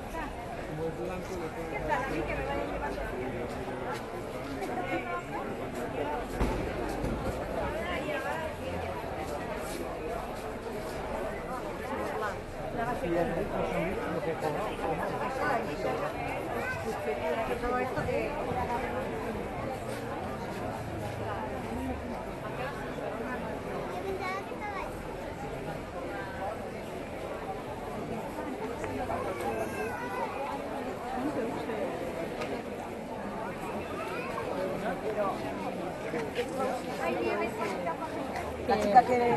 Como es blanco, le ¿Qué puedes tal? dar. A mí que me vayan llevando. Sí, es rico, son lo que Todo esto que... La chica quiere...